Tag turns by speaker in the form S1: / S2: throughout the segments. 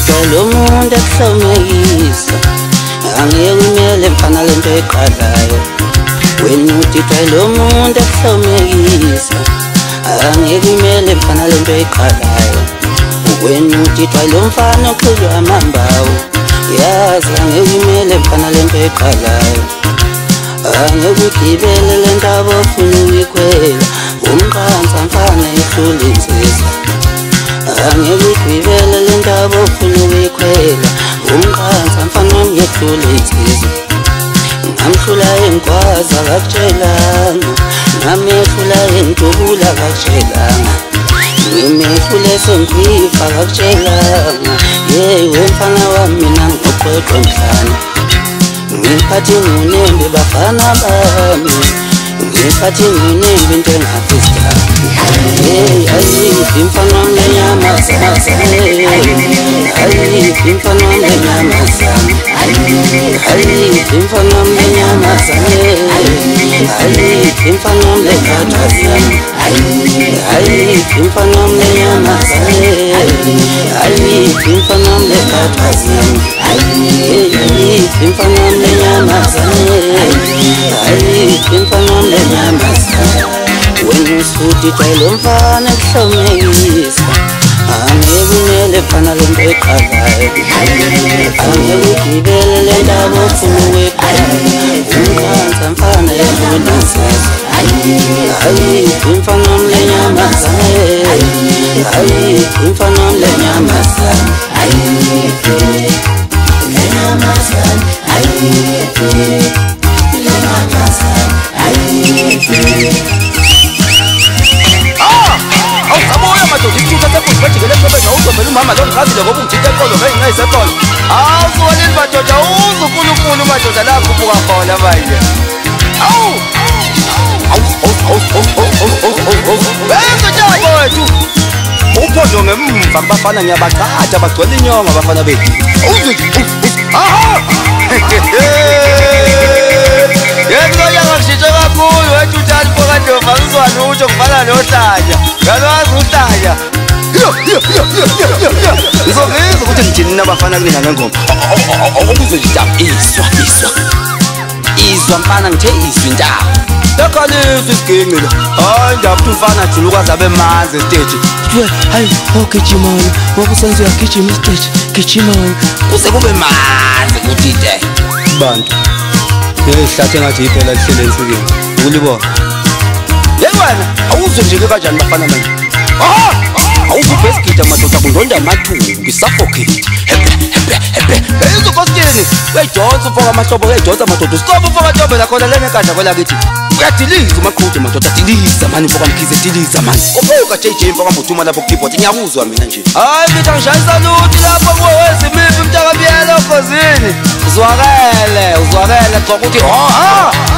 S1: ujwayele umuntu ekuhlomekisa angeke umele mfana lento eqalayo wena uthi ujwayele umuntu ekuhlomekisa angeke umele mfana lento eqalayo wena uthi ujwayele umfana oqhuzwa amambawu yazi angeke umele mfana lento eqalayo angeke ugibele le ndaba ofuna uyikhwela umqansa mfana ehlula insizwa angeke ugibele le ndaba ofuna uyikhwela umqansa mfana wami ehlula insizwa ngamhlula enkwazi akakutshelanga ngamehlula entubula akakutshelanga ngimehlule sengikwifa akakutshelanga yewe mfana wami mina ngoqweqwe mhlana ngiphathi ngunembe bafana bami ngiphathi ngunembe into engafisitani ayiphi mfana wami lenyamazane ayiphi mfana wami lenyamazane ayiphi mfana wami lenyamazane ayiphi mfana wami lekhathazane ayiphi mfana wami lenyamazane ayiphi mfana wami lekhathazane ayiphi mfana wami lenyamazane ayiphi mfana wami lenyamazane wena usuthi ujwayele umfana ekuhlomekisa angeke umele mfana lento eqalayo angeke ugibele le ndaba ofuna uyikhwela umqansa mfana ehlula insizwa ayiphi mfana wami lenyamazane ayiphi mfana wami lenyamazane ayiphi lenyamazane ayiphi lenyamazane ayiphi
S2: awusabuya madoda ithutha sefuthi bajikele emhlobeni awuzovela umama lo ngichazile ngoba ungithinta eqolo beyingayiseqolo awusukoleni madoda uzunkulunkulu madoda la khuphuka khona manje awu benzo wethu uphondo ngemva kubafana ngiyabaqatha bagcwele inyonga abafana bethu aha yebo yangashintshe kakhulu wethu uthanda phokadova ngizwana utho kufana nohlanya ngalazi uhlanya ngizokuzwa ukuthi ngithini nabafana kulena ngengoma okuzwe indaba izwa mfana ngithe izwi indaba yakhalisa isiginci la hayi ndaba ukuthi umfana julukazi abemanzi estage hayi ogijimana ngokusenza uyagijima estage gijimana kuze kube manzi kudide bantu ngihlathi engathi iphela lihlele ensikeni ukulibona yewena awuzwe nje kanjani bafana manje awuzubhesigida madoda kundonda amathumbu ngisafocate ezokosteni uyayidonsa ufoka amahlobo uyayidonsa madoda stop ufoka tobela khona lena enkandla kwelakithi uyadiliza umaqhude madoda diliza mani ufoka mkhize diliza mani ubuka JJ mfoka mbuthuma lapho keyboard ngiyakuzwa mina nje hayi ngithi angishayisa luthi lapho kuwe wezimipi mntakabiyela okhosini uzwakele xokuthi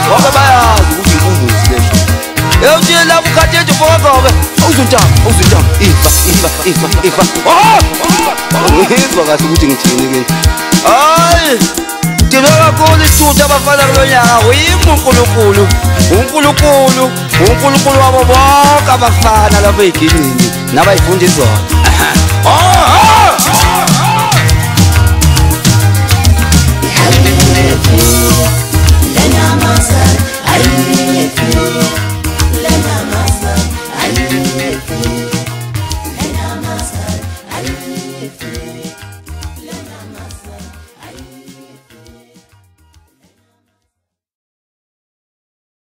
S2: ngoba bayazi ukuthi inkunguzi le yewuthile lapho ukhathethi ufoka gobe awuzuntaba ifa ngizwa kahle ukuthi ngithini ke hayi ngidinwe kakhulu isithutha abafana kulo nyaka unkulunkulu wabo bonke abafana lapho ey'ginqini nabayifunda izona